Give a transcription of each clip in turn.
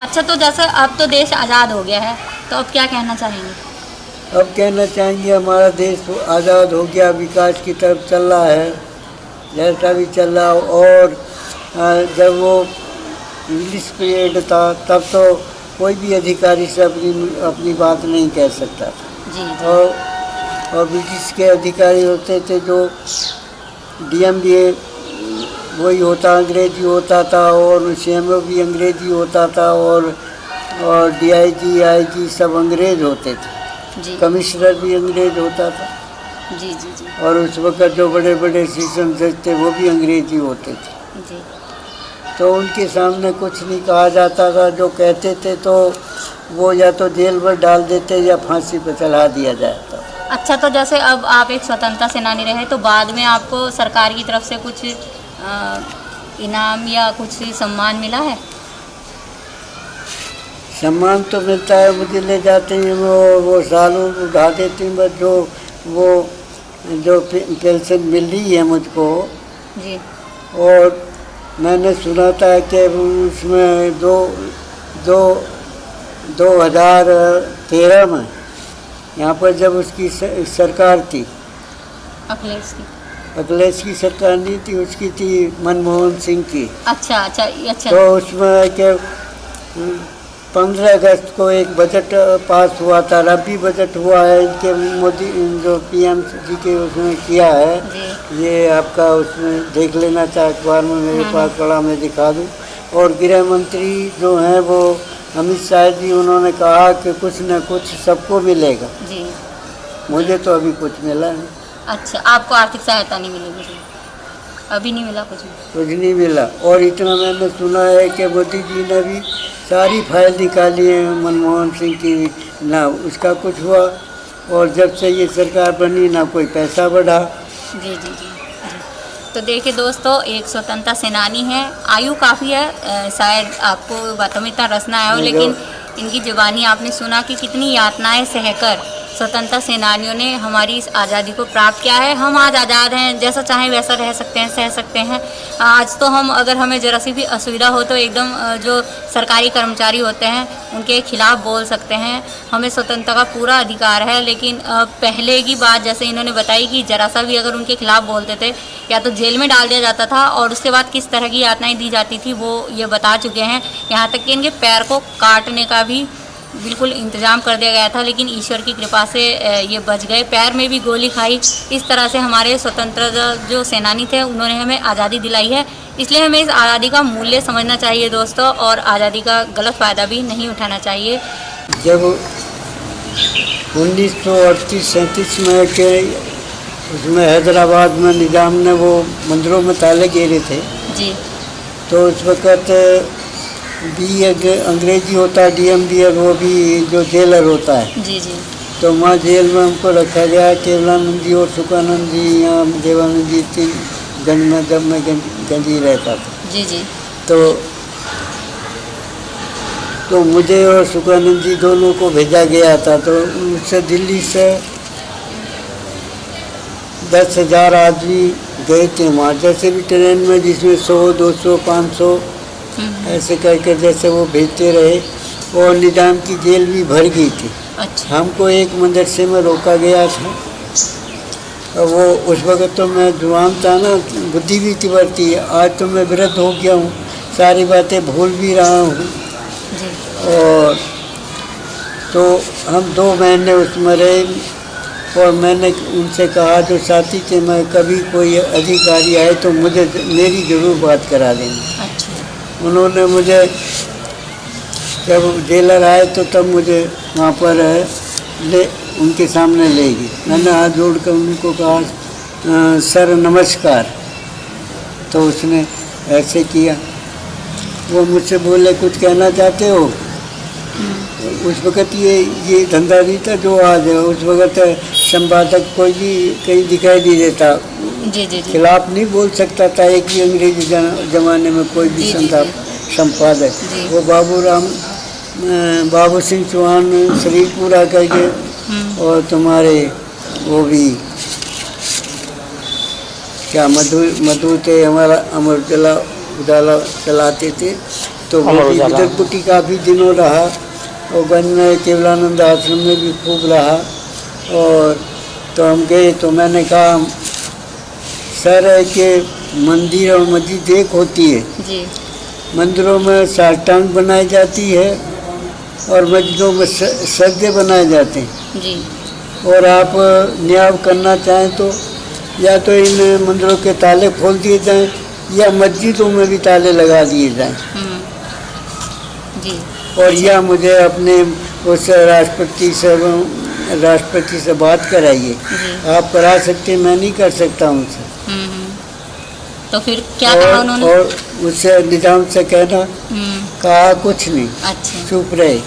अच्छा, तो जैसे अब तो देश आज़ाद हो गया है, तो अब क्या कहना चाहेंगे? अब कहना चाहेंगे हमारा देश आज़ाद हो गया, विकास की तरफ चल रहा है, जैसा भी चल रहा हो। और जब वो इंग्लिश पीरियड था तब तो कोई भी अधिकारी से अपनी बात नहीं कह सकता था। जी। और ब्रिटिश के अधिकारी होते थे जो DMBA वही होता, अंग्रेजी होता था, और CMO भी अंग्रेजी होता था, और DIG IG सब अंग्रेज होते थे। जी। कमिश्नर भी अंग्रेज होता था। जी जी जी और उस वक़्त जो बड़े बड़े सेशन जज थे वो भी अंग्रेजी होते थे। जी। तो उनके सामने कुछ नहीं कहा जाता था, जो कहते थे तो वो या तो जेल पर डाल देते या फांसी पर चढ़ा दिया जाता। अच्छा, तो जैसे अब आप एक स्वतंत्रता सेनानी रहे, तो बाद में आपको सरकार की तरफ से कुछ इनाम या कुछ सम्मान मिला है? सम्मान तो मिलता है, मुझे ले जाते हैं वो सालों उठा देते हैं, बस जो पेंशन मिल रही है मुझको। जी। और मैंने सुना था कि उसमें 2013 में यहाँ पर जब उसकी सरकार थी, अखिलेश की सरकार नहीं थी, उसकी थी मनमोहन सिंह की। अच्छा अच्छा अच्छा। तो उसमें के 15 अगस्त को एक बजट पास हुआ था, रबी बजट हुआ है, इनके मोदी जो PM जी के उसमें किया है। ये आपका उसमें देख लेना चाहे अखबार में, मेरे पास पड़ा, मैं दिखा दूँ। और गृह मंत्री जो हैं वो अमित शाह जी, उन्होंने कहा कि कुछ न कुछ सबको मिलेगा। जी। मुझे तो अभी कुछ मिला नहीं। अच्छा, आपको आर्थिक सहायता नहीं मिली? मुझे अभी नहीं मिला कुछ नहीं मिला। और इतना मैंने सुना है कि मोदी जी ने भी सारी फाइल निकाली है मनमोहन सिंह की, ना उसका कुछ हुआ, और जब से ये सरकार बनी ना कोई पैसा बढ़ा। जी जी जी जी। तो देखिए दोस्तों, एक स्वतंत्रता सेनानी है, आयु काफ़ी है, शायद आपको बातों में इतना रस ना आया हो, लेकिन इनकी जुबानी आपने सुना कि कितनी यातनाएं सहकर स्वतंत्रता सेनानियों ने हमारी इस आज़ादी को प्राप्त किया है। हम आज आज़ाद हैं, जैसा चाहें वैसा रह सकते हैं, सह सकते हैं। आज तो हम, अगर हमें ज़रा सी भी असुविधा हो तो एकदम जो सरकारी कर्मचारी होते हैं उनके खिलाफ़ बोल सकते हैं। हमें स्वतंत्रता का पूरा अधिकार है। लेकिन पहले की बात जैसे इन्होंने बताई कि ज़रा सा भी अगर उनके खिलाफ़ बोलते थे या तो जेल में डाल दिया जाता था, और उसके बाद किस तरह की यातनाएँ दी जाती थी वो ये बता चुके हैं। यहाँ तक कि इनके पैर को काटने का भी बिल्कुल इंतज़ाम कर दिया गया था, लेकिन ईश्वर की कृपा से ये बच गए। पैर में भी गोली खाई। इस तरह से हमारे स्वतंत्रता जो सेनानी थे उन्होंने हमें आज़ादी दिलाई है। इसलिए हमें इस आज़ादी का मूल्य समझना चाहिए दोस्तों, और आज़ादी का गलत फ़ायदा भी नहीं उठाना चाहिए। जब 1938-37 में के उसमें हैदराबाद में निज़ाम ने वो मंदिरों में ताले घेरे थे। जी। तो उस वक़्त भी अंग्रेजी होता है, DMBA, वो भी जो जेलर होता है। जी जी। तो वहाँ जेल में हमको रखा गया, केवलानंद जी और सुखानंद जी, यहाँ देवानंद जी थी गंज में, जब मैं गंजी रहता था। जी जी। तो मुझे और सुखानंद जी दोनों को भेजा गया था। तो उससे दिल्ली से 10,000 आदमी गए थे वहाँ, जैसे भी ट्रेन में, जिसमें 100, 200, 500 ऐसे करके जैसे वो भेजते रहे। और निज़ाम की जेल भी भर गई थी। अच्छा। हमको एक मदरसे में रोका गया था, और वो उस वक़्त तो मैं जवान था ना, बुद्धि भी थी बढ़ती है। आज तो मैं वृद्ध हो गया हूँ, सारी बातें भूल भी रहा हूँ। और तो हम 2 महीने उसमें रहे, और मैंने उनसे कहा, जो साथी थे, मैं कभी कोई अधिकारी आए तो मेरी ज़रूर बात करा देना। अच्छा। उन्होंने मुझे, जब जेलर आए तो तब मुझे वहाँ पर उनके सामने ले गए। मैंने हाथ जोड़कर उनको कहा, सर नमस्कार। तो उसने ऐसे किया। वो मुझसे बोले, कुछ कहना चाहते हो? उस वक़्त ये धंधा नहीं था जो आज है। उस वक़्त संपादक कोई भी कहीं दिखाई नहीं देता। जी जी जी। खिलाफ नहीं बोल सकता था एक भी अंग्रेजी ज़माने में कोई भी संपादक। वो बाबू सिंह चौहान शरीफ पूरा करके, और तुम्हारे वो भी क्या मधु थे, हमारा अमर उजाला चलाते थे। तो वो भी विदरपुटी काफ़ी दिनों रहा और गंज में केवलानंद आश्रम में भी खूब रहा। और तो हम गए तो मैंने कहा सर है कि मंदिर और मस्जिद एक होती है जी। मंदिरों में साष्टांग बनाई जाती है और मस्जिदों में सजदे बनाए जाते हैं जी। और आप न्याय करना चाहें तो या तो इन मंदिरों के ताले खोल दिए जाएं या मस्जिदों में भी ताले लगा दिए जाएं। जी। और यह मुझे अपने उस राष्ट्रपति से बात कराइए। आप करा सकते, मैं नहीं कर सकता उनसे। तो फिर क्या कहा उन्होंने? और उससे निजाम से कहना, कहा कुछ नहीं। अच्छा। चुप रहे।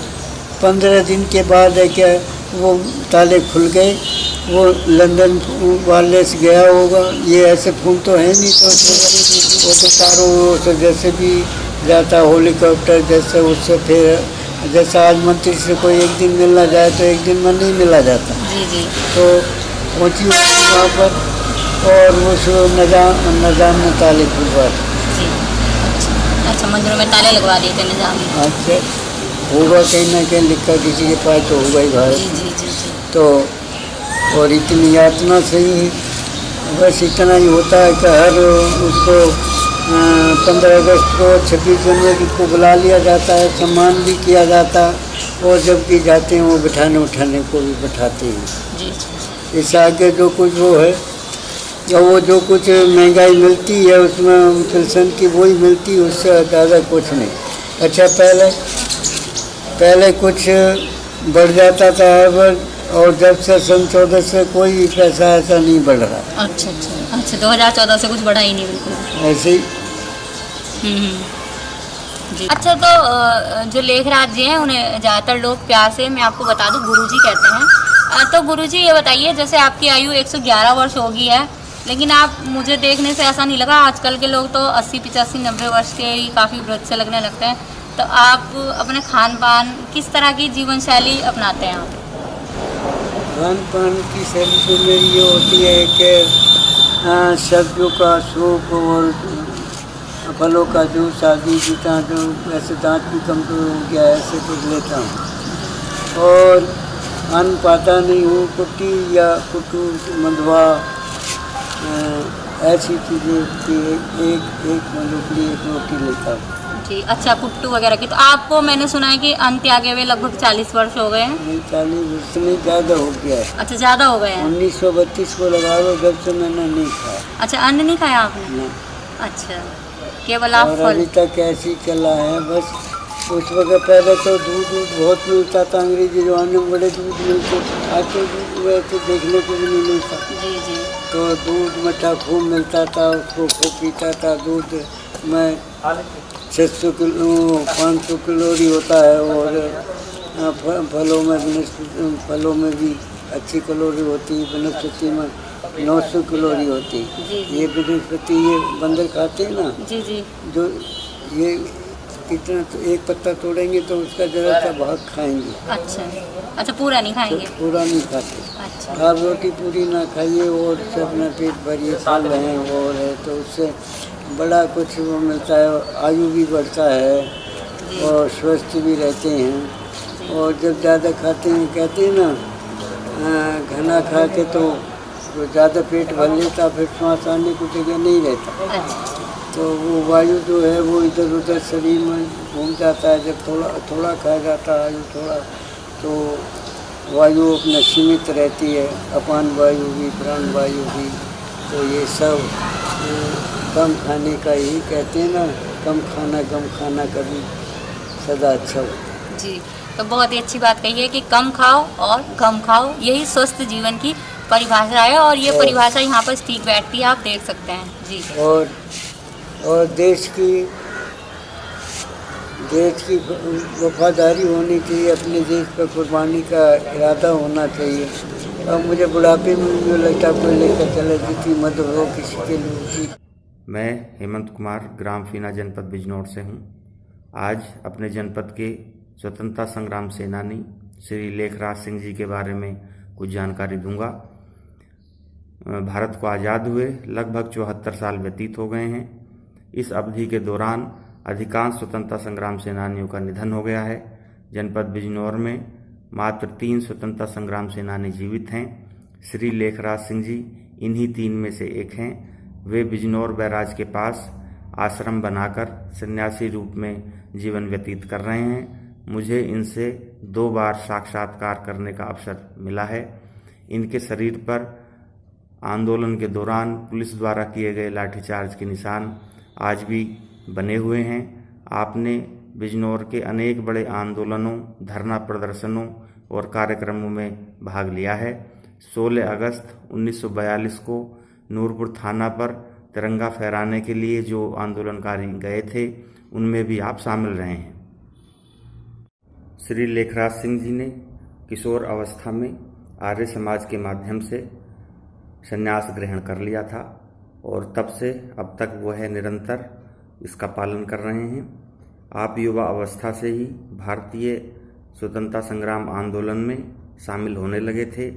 15 दिन के बाद है क्या वो ताले खुल गए। वो लंदन वाले से गया होगा, ये ऐसे फोन तो है नहीं, तो वो तो चारों ओर से जैसे भी जाता हेलीकॉप्टर जैसे, उससे फिर जैसे आज मंत्री से कोई एक दिन मिलना जाए तो एक दिन में नहीं मिला जाता। जी जी। तो पहुँची वहाँ पर और उस निजाम ने ताले खुलवा जी। अच्छा, मंदिरों में ताले लगवा दिए थे निजाम ने। अच्छा, होगा कहीं ना कहीं लिखा किसी के पास तो होगा ही भारत। जी जी जी जी। तो और इतनी यातना सही है, बस इतना ही होता है कि हर उसको 15 अगस्त को 26 जनवरी को बुला लिया जाता है, सम्मान भी किया जाता है और जब भी जाते हैं वो बिठाने उठाने को भी बैठाते हैं। जी। इससे आगे जो कुछ वो है या वो जो कुछ महंगाई मिलती है उसमें पेंशन की वही मिलती है, उससे ज़्यादा कुछ नहीं। अच्छा, पहले कुछ बढ़ जाता था और जब से सन 14 से कोई पैसा ऐसा नहीं बढ़ रहा। अच्छा अच्छा अच्छा, 2014 से कुछ बढ़ा ही नहीं बिल्कुल ऐसे ही। जी। अच्छा, तो जो लेखराज जी हैं उन्हें ज़्यादातर लोग प्यार से, मैं आपको बता दूं, गुरुजी कहते हैं। तो गुरुजी ये बताइए, जैसे आपकी आयु 111 वर्ष हो गई है, लेकिन आप, मुझे देखने से ऐसा नहीं लगा, आजकल के लोग तो 80 85 90 वर्ष के ही काफ़ी वृद्ध से लगने लगते हैं। तो आप अपने खान पान किस तरह की जीवन शैली अपनाते हैं आप? खान पान की शैली तो मेरी ये होती है कि सब्जियों का सूप और फलों का जूस आदि पीता हूँ। वैसे दांत भी कमज़ोर हो गया है, ऐसे कुछ लेता हूँ और अन्न पाता नहीं हूँ। कुट्टी या कुट्टू मंदवा ऐसी चीज़ें की एक मंडुकली एक रोटी लेता हूँ। जी। अच्छा, कुट्टू वगैरह की। तो आपको मैंने सुना है कि अन्न त्यागे हुए लगभग 40 वर्ष हो गए हैं। नहीं, 40 वर्ष नहीं, ज़्यादा हो गया है। अच्छा, ज़्यादा हो गए हैं। 1932 को लगा लो, जब से मैंने नहीं खाया। अच्छा, अन्न नहीं खाया आपने? नहीं। अच्छा, केवल आप फल। अभी तक ऐसे ही चला है बस। उस वक्त पहले तो दूध बहुत मिलता था, अंग्रेजी ज़माने में बड़े दूध मिलते थे। आज तो दूध वैसे देखने को भी नहीं मिलता। जी जी। तो दूध मट्ठा खूब मिलता था, उसको खूब पीता था। दूध में 600 किलो 500 कैलोरी होता है और फलों में भी अच्छी कैलोरी होती है। वनस्पति में 900 कैलोरी होती है। ये वनस्पति ये बंदर खाते हैं ना। जी जी। जो ये कितना तो एक पत्ता तोड़ेंगे तो उसका जरा सा भाग खाएंगे। अच्छा अच्छा, पूरा नहीं खाएंगे? तो पूरा नहीं खाते। अच्छा। आप रोटी पूरी ना खाइए और उससे अपना पेट भरिए, फल हैं और है तो उससे बड़ा कुछ वो मिलता है। आयु भी बढ़ता है और स्वस्थ भी रहते हैं। और जब ज़्यादा खाते हैं, कहते हैं ना, घना खा के तो ज़्यादा पेट भर लेता, फिर श्वास आने की जगह नहीं रहता। अच्छा। तो वो वायु जो है वो इधर उधर शरीर में घूम जाता है। जब थोड़ा खाया जाता है आयु थोड़ा, तो वायु अपना सीमित रहती है, अपान वायु भी, प्राण वायु भी। तो ये सब कम खाने का ही कहते हैं ना, कम खाना कभी सदा अच्छा हो। जी, तो बहुत ही अच्छी बात कही है कि कम खाओ और कम खाओ, यही स्वस्थ जीवन की परिभाषा है और ये परिभाषा यहाँ पर ठीक बैठती है, आप देख सकते हैं। जी। और देश की वफादारी होनी चाहिए, अपने देश पर कुर्बानी का इरादा होना चाहिए। और मुझे बुढ़ापे में जो लगता कोई लेकर चले, जितनी मदद हो किसी के लिए। मैं हेमंत कुमार ग्राम फीना जनपद बिजनौर से हूँ। आज अपने जनपद के स्वतंत्रता संग्राम सेनानी श्री लेखराज सिंह जी के बारे में कुछ जानकारी दूंगा। भारत को आज़ाद हुए लगभग 74 साल व्यतीत हो गए हैं। इस अवधि के दौरान अधिकांश स्वतंत्रता संग्राम सेनानियों का निधन हो गया है। जनपद बिजनौर में मात्र 3 स्वतंत्रता संग्राम सेनानी जीवित हैं। श्री लेखराज सिंह जी इन्हीं 3 में से एक हैं। वे बिजनौर बैराज के पास आश्रम बनाकर सन्यासी रूप में जीवन व्यतीत कर रहे हैं। मुझे इनसे 2 बार साक्षात्कार करने का अवसर मिला है। इनके शरीर पर आंदोलन के दौरान पुलिस द्वारा किए गए लाठीचार्ज के निशान आज भी बने हुए हैं। आपने बिजनौर के अनेक बड़े आंदोलनों, धरना प्रदर्शनों और कार्यक्रमों में भाग लिया है। 16 अगस्त 1942 को नूरपुर थाना पर तिरंगा फहराने के लिए जो आंदोलनकारी गए थे, उनमें भी आप शामिल रहे हैं। श्री लेखराज सिंह जी ने किशोर अवस्था में आर्य समाज के माध्यम से संन्यास ग्रहण कर लिया था और तब से अब तक वह निरंतर इसका पालन कर रहे हैं। आप युवा अवस्था से ही भारतीय स्वतंत्रता संग्राम आंदोलन में शामिल होने लगे थे।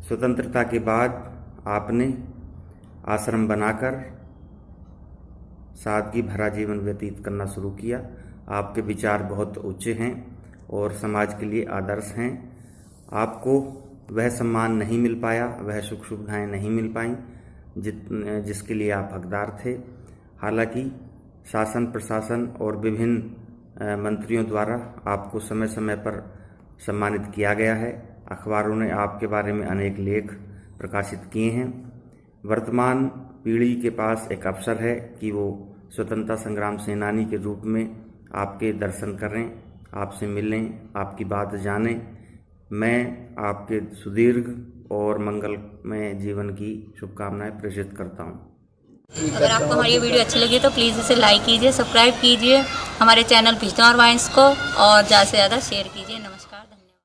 स्वतंत्रता के बाद आपने आश्रम बनाकर सादगी भरा जीवन व्यतीत करना शुरू किया। आपके विचार बहुत ऊंचे हैं और समाज के लिए आदर्श हैं। आपको वह सम्मान नहीं मिल पाया, वह सुख सुविधाएं नहीं मिल पाईं जिसके लिए आप हकदार थे। हालांकि शासन प्रशासन और विभिन्न मंत्रियों द्वारा आपको समय समय पर सम्मानित किया गया है। अखबारों ने आपके बारे में अनेक लेख प्रकाशित किए हैं। वर्तमान पीढ़ी के पास एक अवसर है कि वो स्वतंत्रता संग्राम सेनानी के रूप में आपके दर्शन करें, आपसे मिलें, आपकी बात जानें। मैं आपके सुदीर्घ और मंगलमय जीवन की शुभकामनाएं प्रेषित करता हूं। अगर आपको हमारी ये वीडियो अच्छी लगी तो प्लीज़ इसे लाइक कीजिए, सब्सक्राइब कीजिए हमारे चैनल बिजनौर वाइन्स को और ज़्यादा से ज़्यादा शेयर कीजिए। नमस्कार, धन्यवाद।